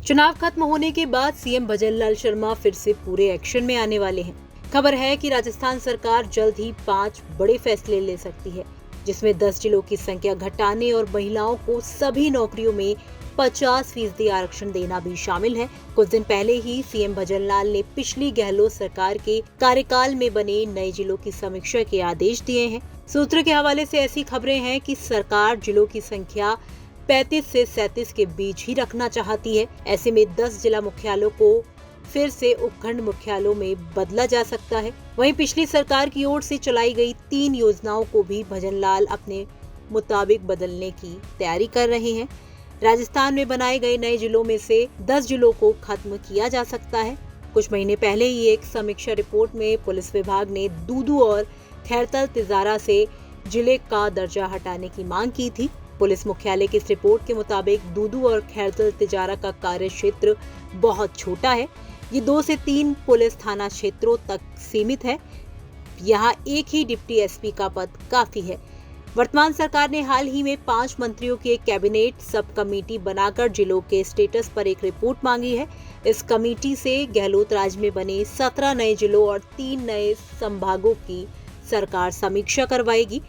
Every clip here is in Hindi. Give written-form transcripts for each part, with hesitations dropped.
चुनाव खत्म होने के बाद सीएम भजनलाल शर्मा फिर से पूरे एक्शन में आने वाले हैं। खबर है कि राजस्थान सरकार जल्द ही 5 बड़े फैसले ले सकती है, जिसमें 10 जिलों की संख्या घटाने और महिलाओं को सभी नौकरियों में 50% आरक्षण देना भी शामिल है। कुछ दिन पहले ही सीएम भजनलाल ने पिछली गहलोत सरकार के कार्यकाल में बने नए जिलों की समीक्षा के आदेश दिए हैं। सूत्रों के हवाले से ऐसी खबरें हैं कि सरकार जिलों की संख्या 35 से 37 के बीच ही रखना चाहती है। ऐसे में 10 जिला मुख्यालयों को फिर से उपखंड मुख्यालयों में बदला जा सकता है। वहीं पिछली सरकार की ओर से चलाई गई 3 योजनाओं को भी भजनलाल अपने मुताबिक बदलने की तैयारी कर रहे हैं। राजस्थान में बनाए गए नए जिलों में से 10 जिलों को खत्म किया जा सकता है। कुछ महीने पहले ही एक समीक्षा रिपोर्ट में पुलिस विभाग ने दूदू और खैरतल तिजारा से जिले का दर्जा हटाने की मांग की थी। पुलिस मुख्यालय की इस रिपोर्ट के मुताबिक दूदू और खैरतल तिजारा का कार्य क्षेत्र बहुत छोटा है। ये 2 से 3 पुलिस थाना क्षेत्रों तक सीमित है। यहाँ एक ही डिप्टी एसपी का पद काफी है। वर्तमान सरकार ने हाल ही में 5 मंत्रियों की एक कैबिनेट सब कमेटी बनाकर जिलों के स्टेटस पर एक रिपोर्ट मांगी है। इस कमेटी से गहलोत राज में बने 17 नए जिलों और 3 नए संभागों की सरकार समीक्षा करवाएगी।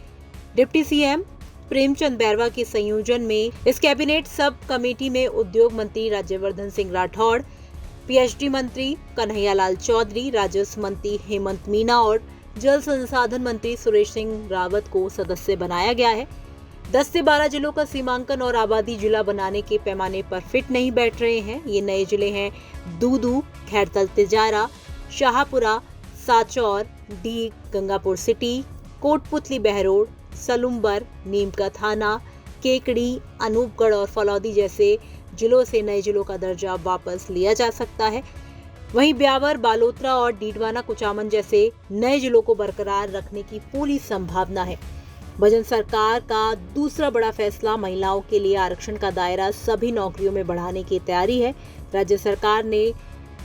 डिप्टी सीएम प्रेमचंद बैरवा के संयोजन में इस कैबिनेट सब कमेटी में उद्योग मंत्री राज्यवर्धन सिंह राठौड़, पीएचडी मंत्री कन्हैयालाल चौधरी, राजस्व मंत्री हेमंत मीना और जल संसाधन मंत्री सुरेश सिंह रावत को सदस्य बनाया गया है। 10 से 12 जिलों का सीमांकन और आबादी जिला बनाने के पैमाने पर फिट नहीं बैठ रहे हैं। ये नए जिले हैं दूदू, खैरतल तिजारा, शाहपुरा, साचौर, डीग, गंगापुर सिटी, कोटपुतली बहरोड, सलुम्बर, नीमका थाना, केकड़ी, अनूपगढ़ और फलौदी जैसे जिलों से नए जिलों का दर्जा वापस लिया जा सकता है। वहीं ब्यावर, बालोतरा और डीडवाना कुचामन जैसे नए जिलों को बरकरार रखने की पूरी संभावना है। भजन सरकार का दूसरा बड़ा फैसला महिलाओं के लिए आरक्षण का दायरा सभी नौकरियों में बढ़ाने की तैयारी है। राज्य सरकार ने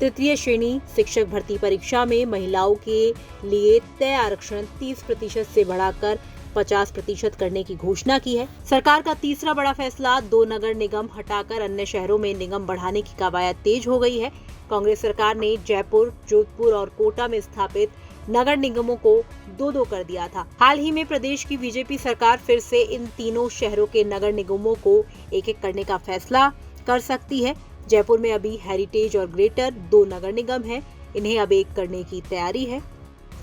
तृतीय श्रेणी शिक्षक भर्ती परीक्षा में महिलाओं के लिए तय आरक्षण 30% से बढ़ाकर 50% करने की घोषणा की है। सरकार का तीसरा बड़ा फैसला 2 नगर निगम हटाकर अन्य शहरों में निगम बढ़ाने की कवायद तेज हो गई है। कांग्रेस सरकार ने जयपुर, जोधपुर और कोटा में स्थापित नगर निगमों को 2-2 कर दिया था। हाल ही में प्रदेश की बीजेपी सरकार फिर से इन तीनों शहरों के नगर निगमों को एक-एक करने का फैसला कर सकती है। जयपुर में अभी हेरिटेज और ग्रेटर 2 नगर निगम हैं, इन्हें अब एक करने की तैयारी है।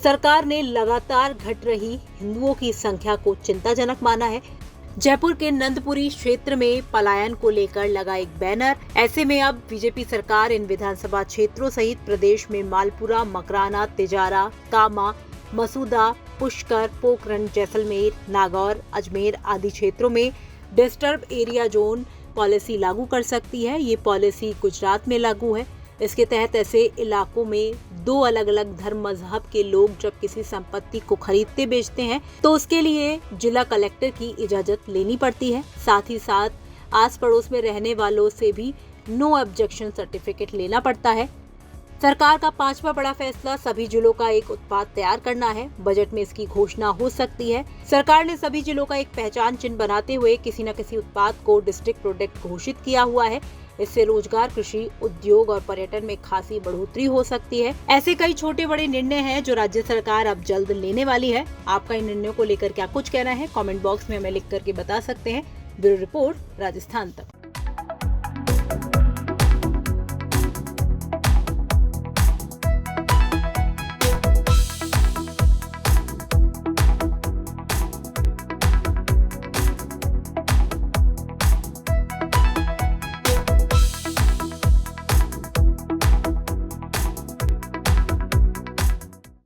सरकार ने लगातार घट रही हिंदुओं की संख्या को चिंताजनक माना है। जयपुर के नंदपुरी क्षेत्र में पलायन को लेकर लगा एक बैनर। ऐसे में अब बीजेपी सरकार इन विधानसभा क्षेत्रों सहित प्रदेश में मालपुरा, मकराना, तिजारा, कामा, मसूदा, पुष्कर, पोखरण, जैसलमेर, नागौर, अजमेर आदि क्षेत्रों में डिस्टर्ब एरिया जोन पॉलिसी लागू कर सकती है। ये पॉलिसी गुजरात में लागू है। इसके तहत ऐसे इलाकों में 2 अलग-अलग धर्म मजहब के लोग जब किसी संपत्ति को खरीदते बेचते हैं तो उसके लिए जिला कलेक्टर की इजाजत लेनी पड़ती है। साथ ही साथ आस पड़ोस में रहने वालों से भी नो ऑब्जेक्शन सर्टिफिकेट लेना पड़ता है। सरकार का 5वां बड़ा फैसला सभी जिलों का एक उत्पाद तैयार करना है। बजट में इसकी घोषणा हो सकती है। सरकार ने सभी जिलों का एक पहचान चिन्ह बनाते हुए किसी न किसी उत्पाद को डिस्ट्रिक्ट प्रोडक्ट घोषित किया हुआ है। इससे रोजगार, कृषि, उद्योग और पर्यटन में खासी बढ़ोतरी हो सकती है। ऐसे कई छोटे बड़े निर्णय हैं जो राज्य सरकार अब जल्द लेने वाली है। आपका इन निर्णयों को लेकर क्या कुछ कहना है? कमेंट बॉक्स में हमें लिख करके बता सकते हैं। ब्यूरो रिपोर्ट, राजस्थान तक।